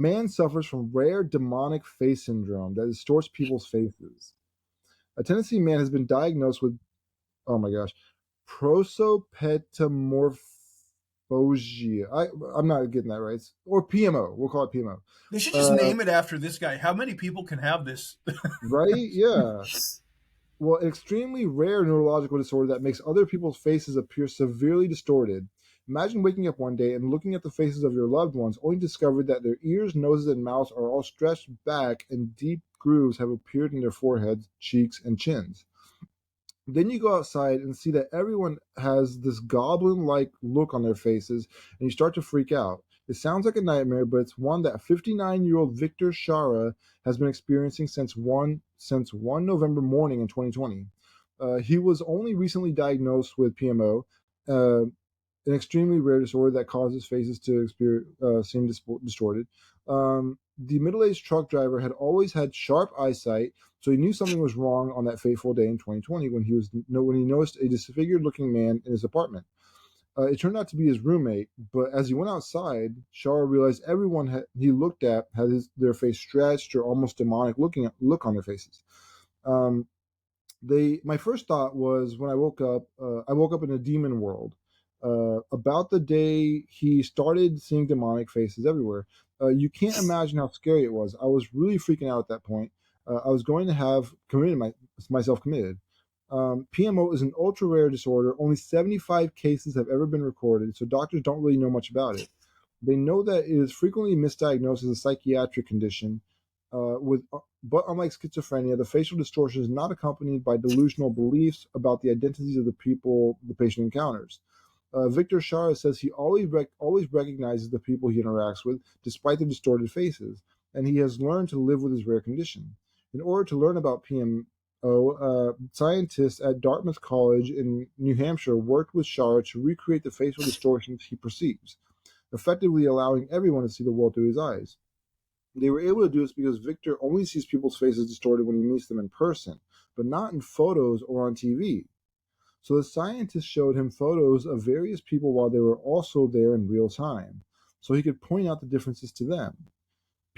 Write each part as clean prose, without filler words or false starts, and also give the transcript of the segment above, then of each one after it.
Man suffers from rare demonic face syndrome that distorts people's faces. A Tennessee man has been diagnosed with, oh my gosh, prosopatamorphosia. I'm not getting that right. Or PMO. We'll call it PMO. They should just Uh, name it after this guy. How many people can have this? right? Yeah. Well, an extremely rare neurological disorder that makes other people's faces appear severely distorted. Imagine waking up one day and looking at the faces of your loved ones, only to discover that their ears, noses, and mouths are all stretched back and deep grooves have appeared in their foreheads, cheeks, and chins. Then you go outside and see that everyone has this goblin like look on their faces, and you start to freak out. It sounds like a nightmare, but it's one that 59-year-old Victor Shara has been experiencing since one November morning in 2020. He was only recently diagnosed with PMO, an extremely rare disorder that causes faces to seem distorted. The middle-aged truck driver had always had sharp eyesight, so he knew something was wrong on that fateful day in 2020 when he noticed a disfigured-looking man in his apartment. It turned out to be his roommate, but as he went outside, Shara realized everyone he looked at had their face stretched or almost demonic look on their faces. Um, my first thought was when I woke up in a demon world. About the day he started seeing demonic faces everywhere. You can't imagine how scary it was. I was really freaking out at that point. I was going to have myself committed. PMO is an ultra rare disorder. Only 75 cases have ever been recorded, so doctors don't really know much about it. They know that it is frequently misdiagnosed as a psychiatric condition, but unlike schizophrenia, the facial distortion is not accompanied by delusional beliefs about the identities of the people the patient encounters. Victor Shara says he always recognizes the people he interacts with, despite their distorted faces, and he has learned to live with his rare condition. In order to learn about PMO, scientists at Dartmouth College in New Hampshire worked with Shara to recreate the facial distortions he perceives, effectively allowing everyone to see the world through his eyes. They were able to do this because Victor only sees people's faces distorted when he meets them in person, but not in photos or on TV. So the scientists showed him photos of various people while they were also there in real time, so he could point out the differences to them.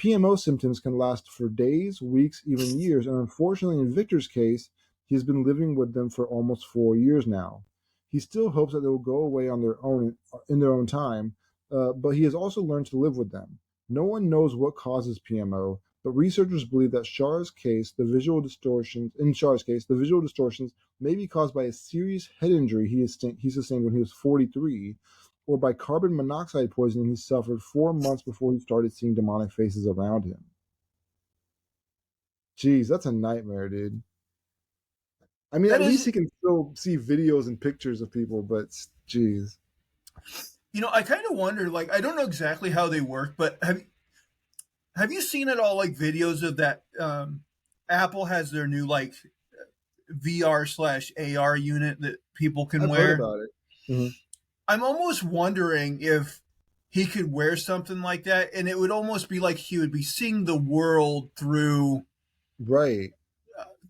PMO symptoms can last for days, weeks, even years, and unfortunately, in Victor's case, he has been living with them for almost 4 years now. He still hopes that they will go away on their own in their own time, but he has also learned to live with them. No one knows what causes PMO, but researchers believe that in Shara's case, the visual distortions may be caused by a serious head injury he sustained when he was 43, or by carbon monoxide poisoning he suffered 4 months before he started seeing demonic faces around him. Jeez, that's a nightmare, dude. I mean, That at least is, he can still see videos and pictures of people, but jeez. I kind of wonder. Like, I don't know exactly how they work, but have you seen at all like videos of that? Apple has their new like VR/AR unit that people can I've heard wear. about it. Hmm. I'm almost wondering if he could wear something like that, and it would almost be like he would be seeing the world Right.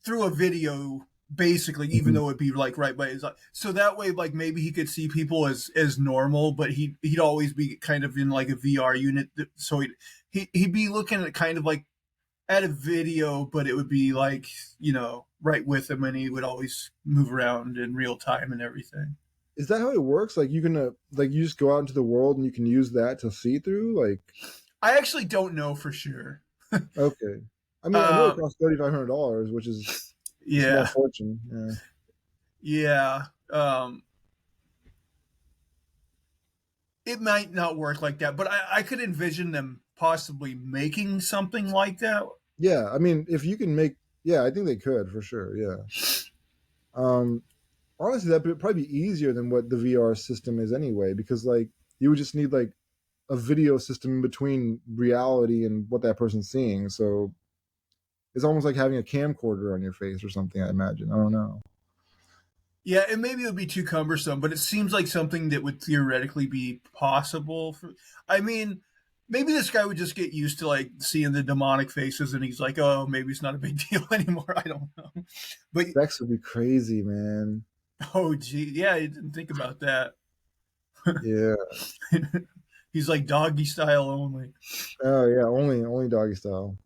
through a video, basically, even Hmm. though it'd be like right by his eye. So that way, like maybe he could see people as normal, but he'd always be kind of in like a VR unit. So he'd be looking at kind of like at a video, but it would be like right with him, and he would always move around in real time and everything. Is that how it works? Like you can you just go out into the world and you can use that to see through? Like, I actually don't know for sure. okay. I mean, I know it Um, costs $3,500, which is a small yeah, fortune. Yeah. yeah. It might not work like that, but I could envision them possibly making something like that. Yeah, I mean, if you can make, yeah, I think they could for sure. Yeah. Um, Honestly, that would probably be easier than what the VR system is anyway, because like you would just need like a video system in between reality and what that person's seeing. So it's almost like having a camcorder on your face or something. I imagine. I don't know. Yeah, and maybe it would be too cumbersome, but it seems like something that would theoretically be possible. I mean, maybe this guy would just get used to like seeing the demonic faces, and he's like, "Oh, maybe it's not a big deal anymore." I don't know, but Sex would be crazy, man. oh, gee, yeah, I didn't think about that. Yeah. He's like doggy style only. Oh yeah, only doggy style.